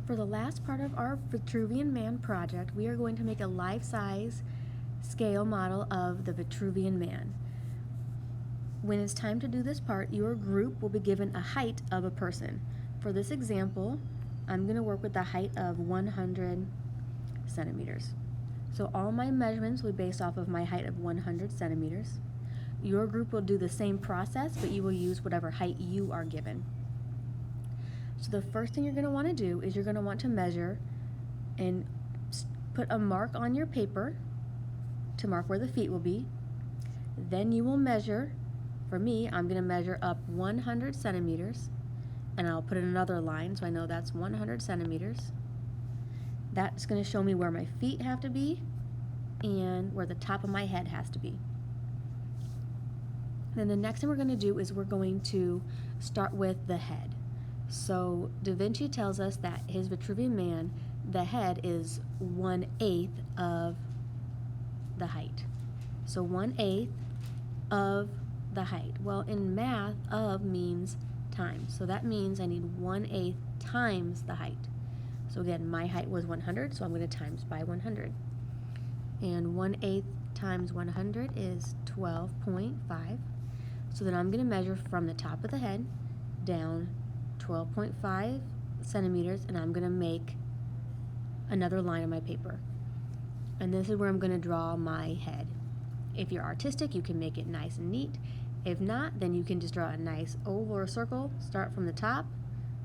For the last part of our Vitruvian Man project, we are going to make a life-size scale model of the Vitruvian Man. When it's time to do this part, your group will be given a height of a person. For this example, I'm going to work with the height of 100 centimeters. So all my measurements will be based off of my height of 100 centimeters. Your group will do the same process, but you will use whatever height you are given. So the first thing you're going to want to do is you're going to want to measure and put a mark on your paper to mark where the feet will be. Then you will measure, for me, I'm going to measure up 100 centimeters, and I'll put in another line so I know that's 100 centimeters. That's going to show me where my feet have to be and where the top of my head has to be. Then the next thing we're going to do is we're going to start with the head. So Da Vinci tells us that his Vitruvian Man, the head is 1/8 of the height. So 1/8 of the height. Well, in math, of means times. So that means I need 1/8 times the height. So again, my height was 100, so I'm going to times by 100. And 1/8 times 100 is 12.5. So then I'm going to measure from the top of the head down 12.5 centimeters, and I'm going to make another line on my paper. And this is where I'm going to draw my head. If you're artistic, you can make it nice and neat. If not, then you can just draw a nice oval or circle, start from the top,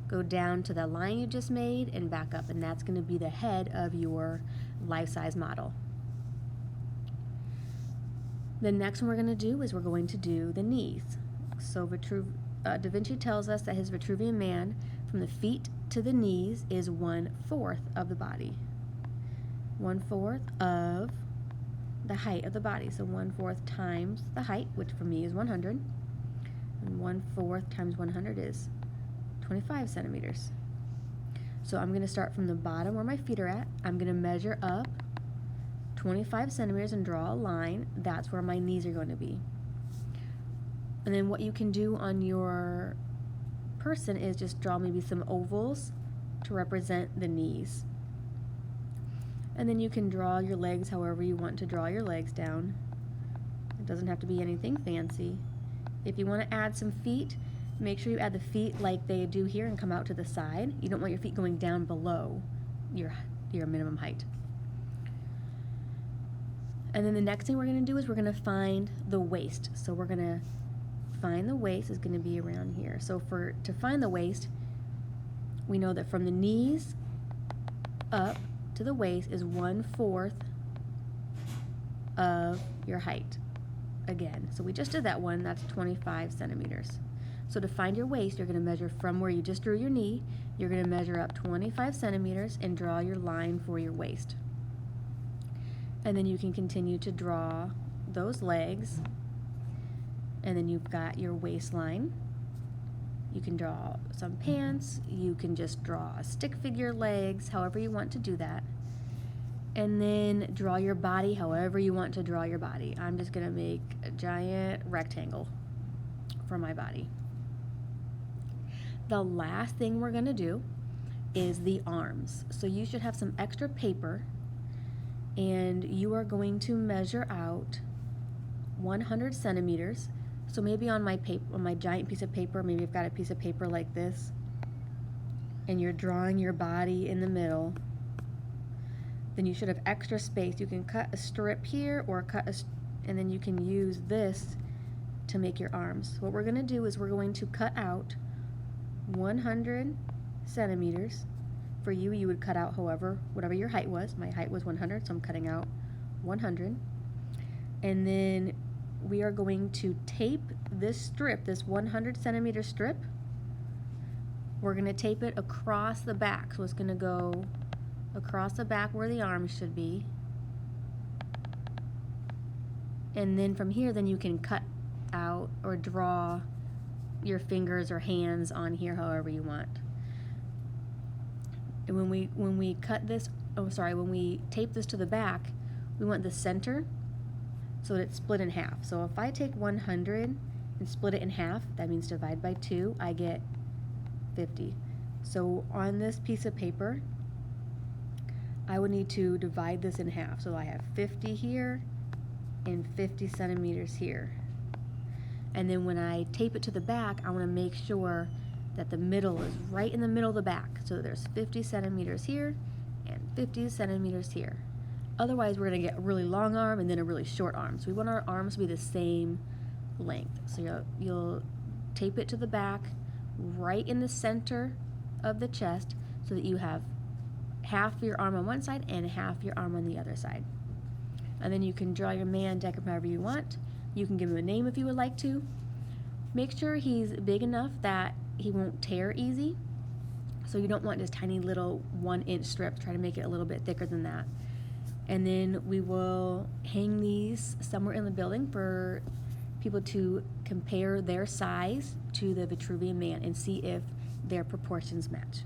go down to the line you just made, and back up, and that's going to be the head of your life-size model. The next one we're going to do is we're going to do the knees. So Da Vinci tells us that his Vitruvian Man, from the feet to the knees, is 1/4 of the body. 1/4 of the height of the body. So 1/4 times the height, which for me is 100. And 1/4 times 100 is 25 centimeters. So I'm going to start from the bottom where my feet are at. I'm going to measure up 25 centimeters and draw a line. That's where my knees are going to be. And then what you can do on your person is just draw maybe some ovals to represent the knees. And then you can draw your legs however you want to draw your legs down. It doesn't have to be anything fancy. If you want to add some feet, make sure you add the feet like they do here and come out to the side. You don't want your feet going down below your minimum height. And then the next thing we're going to do is we're going to find the waist. So we're going to find the waist is going to be around here. So to find the waist, we know that from the knees up to the waist is 1/4 of your height. Again, so we just did that one, that's 25 centimeters. So to find your waist, you're going to measure from where you just drew your knee, you're going to measure up 25 centimeters and draw your line for your waist. And then you can continue to draw those legs, and then you've got your waistline. You can draw some pants, you can just draw a stick figure legs, however you want to do that. And then draw your body however you want to draw your body. I'm just going to make a giant rectangle for my body. The last thing we're going to do is the arms. So you should have some extra paper, and you are going to measure out 100 centimeters. So maybe on my giant piece of paper, maybe I've got a piece of paper like this, and you're drawing your body in the middle. Then you should have extra space. You can cut a strip here or and then you can use this to make your arms. What we're going to do is we're going to cut out 100 centimeters. For you, you would cut out whatever your height was. My height was 100, so I'm cutting out 100. And then we are going to tape this strip, this 100 centimeter strip. We're going to tape it across the back. So it's going to go across the back where the arms should be. And then from here, then you can cut out or draw your fingers or hands on here however you want. And when we cut this, when we tape this to the back, we want the center so that it's split in half. So if I take 100 and split it in half, that means divide by 2, I get 50. So on this piece of paper, I would need to divide this in half. So I have 50 here and 50 centimeters here. And then when I tape it to the back, I want to make sure that the middle is right in the middle of the back. So there's 50 centimeters here and 50 centimeters here. Otherwise, we're going to get a really long arm and then a really short arm. So we want our arms to be the same length. So you'll tape it to the back right in the center of the chest so that you have half your arm on one side and half your arm on the other side. And then you can draw your man, decorate him however you want. You can give him a name if you would like to. Make sure he's big enough that he won't tear easy. So you don't want just tiny little 1-inch strips. Try to make it a little bit thicker than that. And then we will hang these somewhere in the building for people to compare their size to the Vitruvian Man and see if their proportions match.